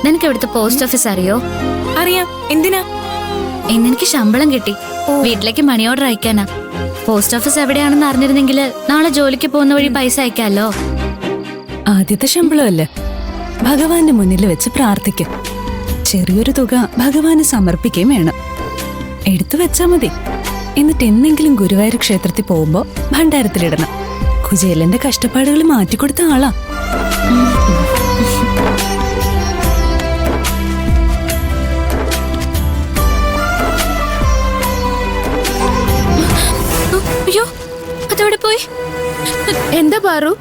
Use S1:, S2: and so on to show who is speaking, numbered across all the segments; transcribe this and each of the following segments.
S1: നിനക്ക് ഇവിടുത്തെ post office അറിയോ?
S2: അറിയാം. എന്തിനാ?
S1: ഇന്നെനിക്ക് ശമ്പളം കിട്ടി. വീട്ടിലേക്ക് മണി ഓർഡർ അയക്കാനാ. പോസ്റ്റ് ഓഫീസ് എവിടെയാണെന്ന് അറിഞ്ഞിരുന്നെങ്കിൽ നാളെ ജോലിക്ക് പോകുന്ന വഴി പൈസ അയക്കാലോ.
S3: ആദ്യത്തെ ശമ്പളമല്ലേ, ഭഗവാന്റെ മുന്നിൽ വെച്ച് പ്രാർത്ഥിക്കും. ചെറിയൊരു തുക ഭഗവാന് സമർപ്പിക്കുകയും വേണം. എടുത്തു വെച്ചാ മതി. എന്നിട്ട് എന്നെങ്കിലും ഗുരുവായൂർ ക്ഷേത്രത്തിൽ പോകുമ്പോ ഭണ്ഡാരത്തിലിടണം. കുചേലന്റെ കഷ്ടപ്പാടുകൾ മാറ്റിക്കൊടുത്ത ആളാ.
S1: അയ്യോ, അതവിടെ പോയി.
S2: എന്താ പാറു?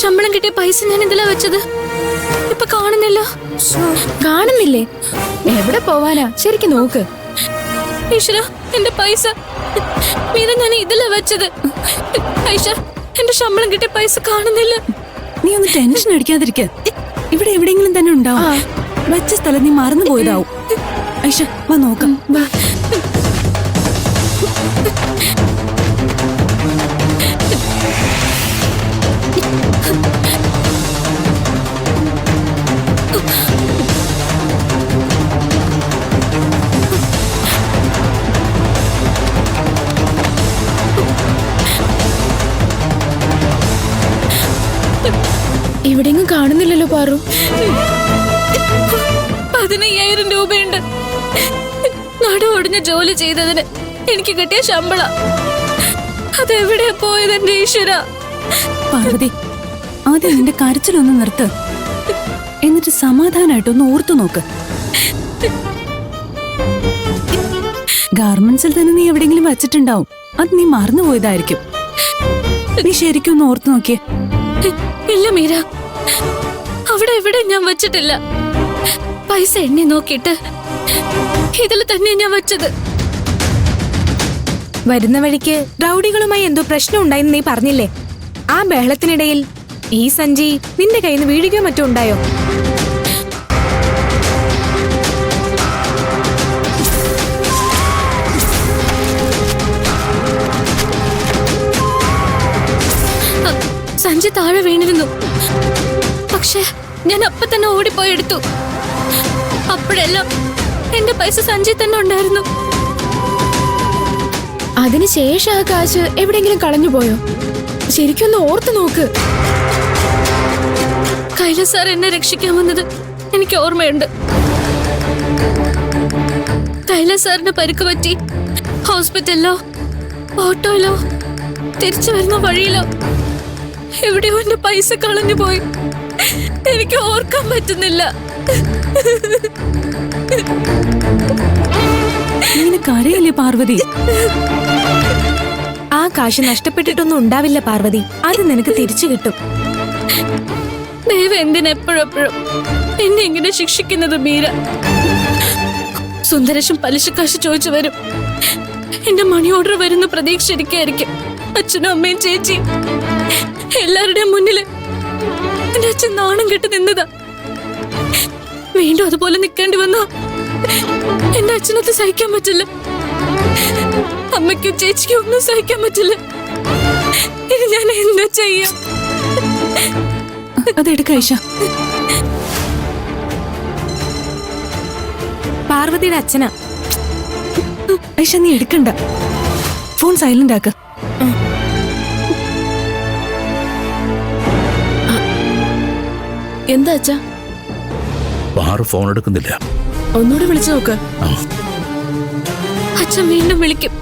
S1: ശമ്പളം കിട്ടിയ പൈസ ഞാൻ ഇതിലാ വെച്ചത്. ഇപ്പൊ കാണുന്നില്ല.
S2: കാണുന്നില്ലേ? എവിടെ പോവാനാ? ശരിക്കും നോക്ക്.
S1: ഈശ്വര, എന്റെ പൈസ മീര ഞാൻ ഇതിലാ വെച്ചത്. ഐഷ, എന്റെ ശമ്പളം കിട്ടിയ പൈസ കാണുന്നില്ല.
S3: നീ ഒന്ന് ടെൻഷൻ അടിക്കാതിരിക്ക. ഇവിടെ എവിടെയെങ്കിലും തന്നെ ഉണ്ടാവും. വച്ച സ്ഥലം നീ മറന്നു പോയതാവും. ഐഷ, വാ നോക്കാം.
S2: ഇവിടെയെങ്കിലും കാണുന്നില്ലല്ലോ പാറു.
S1: 15,000 രൂപയുണ്ട്. നടു ഒടിഞ്ഞ ജോലി ചെയ്തതിന് എനിക്ക് കിട്ടിയ ശമ്പള. അതെവിടെയാ പോയത് എന്റെ ഈശ്വര?
S3: പാർവതി, ആദ്യം നിന്റെ കരച്ചിലൊന്ന് നിർത്ത്. എന്നിട്ട് സമാധാനായിട്ടൊന്ന് ഓർത്തു നോക്ക്. ഗാർമെന്റ്സിൽ തന്നെ നീ എവിടെയെങ്കിലും വച്ചിട്ടുണ്ടാവും. അത് നീ മറന്നുപോയതായിരിക്കും. നീ ശരിക്കും ഒന്ന് ഓർത്തു നോക്കിയേ.
S1: ഇല്ല മീര, അവിടെ എവിടെ ഞാൻ വച്ചിട്ടില്ല. പൈസ എണ്ണി നോക്കിയിട്ട് ഇതിൽ തന്നെ ഞാൻ വച്ചത്.
S2: വരുന്ന വഴിക്ക് റൗഡികളുമായി എന്തോ പ്രശ്നം ഉണ്ടായെന്ന് നീ പറഞ്ഞില്ലേ? ആ ബഹളത്തിനിടയിൽ ഈ സഞ്ചി നിന്റെ കയ്യിൽ നിന്ന് വീഴുകയോ മറ്റോ ഉണ്ടായോ?
S1: സഞ്ചി താഴെ വീണിരുന്നു. പക്ഷെ ഞാൻ അപ്പൊ തന്നെ ഓടിപ്പോയി എടുത്തു. അപ്പോഴെല്ലാം എന്റെ പൈസ സഞ്ചി തന്നെ ഉണ്ടായിരുന്നു.
S2: അതിനുശേഷം ആ കാശ് എവിടെയെങ്കിലും കളഞ്ഞുപോയോ? ശരിക്കൊന്ന് ഓർത്തു നോക്ക്.
S1: കൈലാസ് സാർ എന്നെ രക്ഷിക്കാൻ വന്നത് എനിക്ക് ഓർമ്മയുണ്ട്. കൈലാസ് സാറിന് പരിക്ക് പറ്റി ഹോസ്പിറ്റലിലോ ഓട്ടോയിലോ തിരിച്ചു വരുന്ന വഴിയിലോ എവിടെയോ എന്റെ പൈസ കളഞ്ഞു പോയി. എനിക്ക് ഓർക്കാൻ പറ്റുന്നില്ല.
S3: ഇങ്ങനെ കരയല്ലേ പാർവതി?
S2: ആ കാശ് നഷ്ടപ്പെട്ടിട്ടൊന്നും ഉണ്ടാവില്ല പാർവതി. അത് നിനക്ക് തിരിച്ചു കിട്ടും.
S1: ദൈവം എന്തിനെപ്പോഴെപ്പോഴും എന്നെ ഇങ്ങനെ ശിക്ഷിക്കുന്നത് മീര? സുന്ദരേശൻ പലിശക്കാശ് ചോദിച്ചു വരും. എന്റെ മണി ഓർഡർ വരുന്ന പ്രതീക്ഷിച്ചിരിക്കായിരിക്കും അച്ഛനും അമ്മയും ചേച്ചിയും. എല്ലാവരുടെയും മുന്നില് എന്റെ അച്ഛൻ നാണം കെട്ട് നിന്നതാ. വീണ്ടും അതുപോലെ നിൽക്കേണ്ടി വന്നോ? എന്റെ അച്ഛനത് സഹിക്കാൻ പറ്റില്ല. അമ്മയ്ക്കും ചേച്ചിക്കും ഒന്നും സഹിക്കാൻ പറ്റില്ല. ഇനി ഞാൻ എന്താ ചെയ്യാം?
S3: അതെടുക്ക ഐഷ.
S2: പാർവതിയുടെ അച്ഛനാ.
S3: ഐഷ, നീ എടുക്കണ്ട. ഫോൺ സൈലന്റ് ആക്ക.
S2: എന്താ അച്ഛാ?
S4: പാറു ഫോൺ എടുക്കുന്നില്ല.
S2: ഒന്നുകൂടെ വിളിച്ചു നോക്ക്.
S1: അച്ഛൻ വീണ്ടും വിളിക്കും.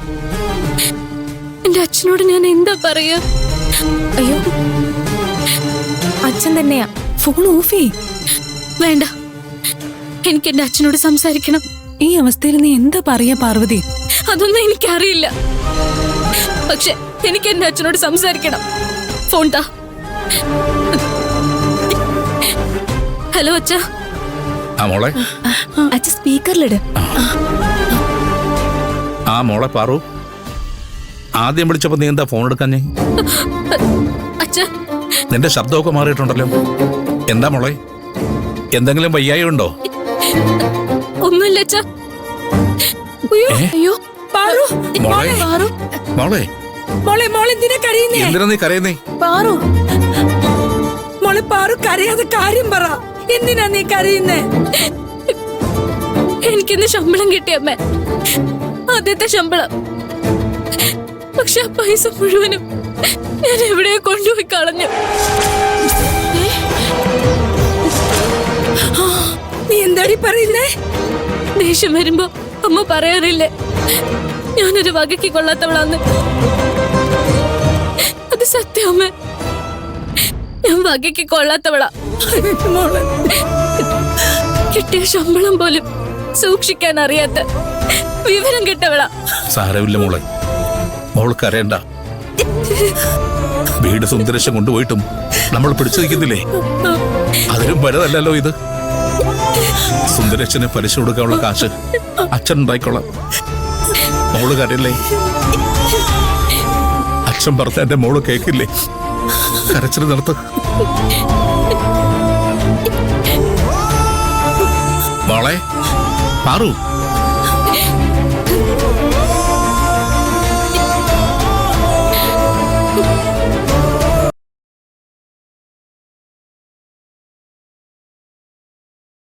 S1: എന്റെ അച്ഛനോട് ഞാൻ എന്താ പറയാ?
S2: അയ്യോ, അച്ഛൻ തന്നെയാ.
S3: ഫോൺ ഓഫ് ചെയ്.
S1: വേണ്ട, എനിക്ക് എന്റെ അച്ഛനോട് സംസാരിക്കണം.
S3: ഈ അവസ്ഥയിൽ നീ എന്താ പറയാ പാർവതി?
S1: അതൊന്നും എനിക്കറിയില്ല. പക്ഷെ എനിക്ക് എന്റെ അച്ഛനോട് സംസാരിക്കണം. ഫോൺ താ. ഹലോ അച്ഛാ.
S4: മോളെ,
S2: അച്ഛ സ്പീക്കറിലിട്.
S4: മോളെ പാറു, ആദ്യം വിളിച്ചപ്പോ നീ എന്താ ഫോൺ എടുക്കാഞ്ഞേ?
S1: അച്ഛാ,
S4: നിന്റെ ശബ്ദമൊക്കെ മാറിയിട്ടുണ്ടല്ലോ. എന്താ മോളെ, എന്തെങ്കിലും വയ്യായി ഉണ്ടോ?
S1: ഒന്നുമില്ല അച്ഛാ.
S2: അയ്യോ പാറു,
S4: മോളെ
S2: പാറു,
S4: മോളെ
S2: മോളെ മോളെ എന്തിനാ കരയുന്നേ?
S4: എന്തിനാ നീ കരയുന്നേ?
S2: പാറു
S5: മോളെ പാറു കരയാതെ കാര്യം പറ. എന്തിനാ നീ കരയുന്നേ?
S1: എനിക്കിന്ന് ശമ്പളം കിട്ടിയമ്മേ, ആദ്യത്തെ ശമ്പളം. പക്ഷെ ആ പൈസ മുഴുവനും ഞാൻ എവിടെയോ കൊണ്ടുപോയി കളഞ്ഞു.
S5: നീ എന്താടി പറയുന്നേ?
S1: ദേഷ്യം വരുമ്പോ അമ്മ പറയാറില്ലേ ഞാനൊരു വകയ്ക്ക് കൊള്ളാത്തവളാന്ന്? അത് സത്യമേ, ഞാൻ വകയ്ക്ക് കൊള്ളാത്തവളാ.
S5: മോളെ
S1: കിട്ടിയ ശമ്പളം പോലും സൂക്ഷിക്കാൻ അറിയാത്ത വിവരം കിട്ടവളാ.
S4: സാരമില്ല മോളെ, മോൾക്ക് അറിയണ്ട. വീട് സുന്ദരേശം കൊണ്ടുപോയിട്ടും നമ്മൾ പിടിച്ചു നിൽക്കുന്നില്ലേ? അതിലും വലുതല്ലല്ലോ ഇത്. സുന്ദരേശന് പലിശ കൊടുക്കാനുള്ള കാശ് അച്ഛൻ ഉണ്ടായിക്കോളാം. മോള് കരയില്ലേ? അച്ഛൻ പറഞ്ഞ എന്റെ മോള് കേക്കില്ലേ? കരച്ചിൽ നിർത്ത് മോളെ. പാറു,